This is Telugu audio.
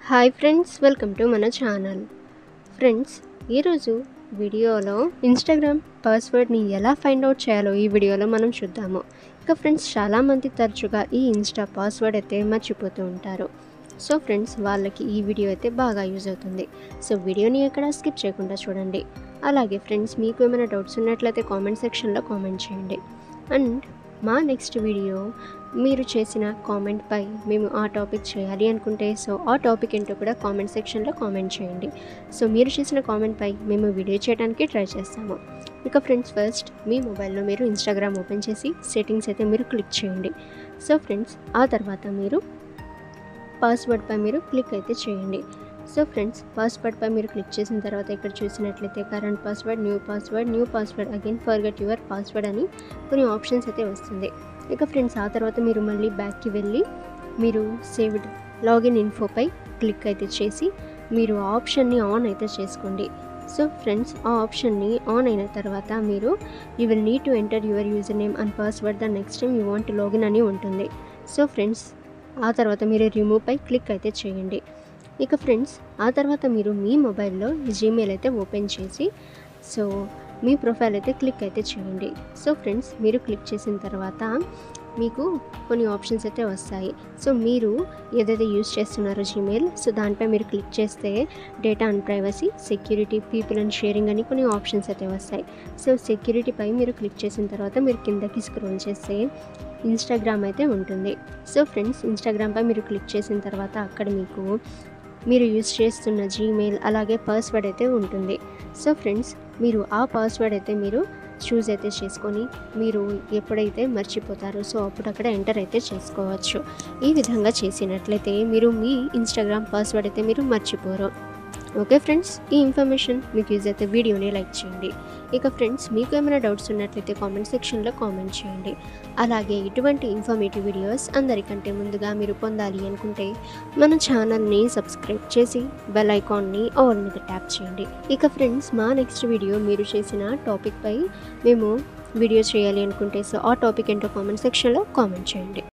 హాయ్ ఫ్రెండ్స్, వెల్కమ్ టు మన ఛానల్. ఫ్రెండ్స్, ఈరోజు వీడియోలో ఇన్స్టాగ్రామ్ పాస్వర్డ్ని ఎలా ఫైండ్ అవుట్ చేయాలో ఈ వీడియోలో మనం చూద్దాము. ఇక ఫ్రెండ్స్, చాలామంది తరచుగా ఈ ఇన్స్టా పాస్వర్డ్ అయితే మర్చిపోతూ ఉంటారు. సో ఫ్రెండ్స్, వాళ్ళకి ఈ వీడియో అయితే బాగా యూజ్ అవుతుంది. సో వీడియోని ఎక్కడ స్కిప్ చేయకుండా చూడండి. అలాగే ఫ్రెండ్స్, మీకు ఏమైనా డౌట్స్ ఉన్నట్లయితే కామెంట్ సెక్షన్లో కామెంట్ చేయండి. అండ్ మా నెక్స్ట్ వీడియో మీరు చేసిన కామెంట్పై మేము ఆ టాపిక్ చేయాలి అనుకుంటే ఆ టాపిక్ ఏంటో కూడా కామెంట్ సెక్షన్లో కామెంట్ చేయండి. సో మీరు చేసిన కామెంట్పై మేము వీడియో చేయడానికి ట్రై చేస్తాము. ఇక ఫ్రెండ్స్, ఫస్ట్ మీ మొబైల్లో మీరు ఇన్స్టాగ్రామ్ ఓపెన్ చేసి సెట్టింగ్స్ అయితే మీరు క్లిక్ చేయండి. సో ఫ్రెండ్స్, ఆ తర్వాత మీరు పాస్వర్డ్పై మీరు క్లిక్ అయితే చేయండి. సో ఫ్రెండ్స్, పాస్వర్డ్పై మీరు క్లిక్ చేసిన తర్వాత ఇక్కడ చూసినట్లయితే current password, new password, again forget your password అని కొన్ని ఆప్షన్స్ అయితే వస్తుంది. ఇక ఫ్రెండ్స్, ఆ తర్వాత మీరు మళ్ళీ బ్యాక్కి వెళ్ళి మీరు సేవ్డ్ లాగిన్ ఇన్ఫోపై క్లిక్ అయితే చేసి మీరు ఆ ఆప్షన్ని ఆన్ అయితే చేసుకోండి. సో ఫ్రెండ్స్, ఆ ఆప్షన్ని ఆన్ అయిన తర్వాత మీరు you will need to enter your user name and password the next time you want to login అని ఉంటుంది. సో ఫ్రెండ్స్, ఆ తర్వాత మీరు రిమూవ్పై క్లిక్ అయితే చేయండి. ఇక ఫ్రెండ్స్, ఆ తర్వాత మీరు మీ మొబైల్లో జీమెయిల్ అయితే ఓపెన్ చేసి మీ ప్రొఫైల్ అయితే క్లిక్ అయితే చేయండి. సో ఫ్రెండ్స్, మీరు క్లిక్ చేసిన తర్వాత మీకు కొన్ని ఆప్షన్స్ అయితే వస్తాయి. సో మీరు ఏదైతే యూజ్ చేస్తున్నారో జీమెయిల్, దానిపై మీరు క్లిక్ చేస్తే data and privacy, security, people and sharing అని కొన్ని ఆప్షన్స్ అయితే వస్తాయి. సో సెక్యూరిటీపై మీరు క్లిక్ చేసిన తర్వాత మీరు కిందకి స్క్రోల్ చేస్తే ఇన్స్టాగ్రామ్ అయితే ఉంటుంది. సో ఫ్రెండ్స్, ఇన్స్టాగ్రామ్పై మీరు క్లిక్ చేసిన తర్వాత అక్కడ మీరు యూజ్ చేస్తున్న జీమెయిల్ అలాగే పాస్వర్డ్ అయితే ఉంటుంది. సో ఫ్రెండ్స్, మీరు ఆ పాస్వర్డ్ అయితే మీరు చూస్ అయితే చేసుకొని మీరు ఎప్పుడైతే మర్చిపోతారో అప్పుడు అక్కడ ఎంటర్ అయితే చేసుకోవచ్చు. ఈ విధంగా చేసినట్లయితే మీరు మీ ఇన్స్టాగ్రామ్ పాస్వర్డ్ అయితే మీరు మర్చిపోరు. ఓకే ఫ్రెండ్స్, ఈ ఇన్ఫర్మేషన్ మీకు యూజ్ అయితే వీడియోని లైక్ చేయండి. ఇక ఫ్రెండ్స్, మీకు ఏమైనా డౌట్స్ ఉన్నట్లయితే కామెంట్ సెక్షన్లో కామెంట్ చేయండి. అలాగే ఇటువంటి ఇన్ఫర్మేటివ్ వీడియోస్ అందరికంటే ముందుగా మీరు పొందాలి అనుకుంటే మన ఛానల్ని సబ్స్క్రైబ్ చేసి బెల్ ఐకాన్ని ఆల్ మీద ట్యాప్ చేయండి. ఇక ఫ్రెండ్స్, మా నెక్స్ట్ వీడియో మీరు చేసిన టాపిక్పై మేము వీడియో చేయాలి అనుకుంటే ఆ టాపిక్ ఏంటో కామెంట్ సెక్షన్లో కామెంట్ చేయండి.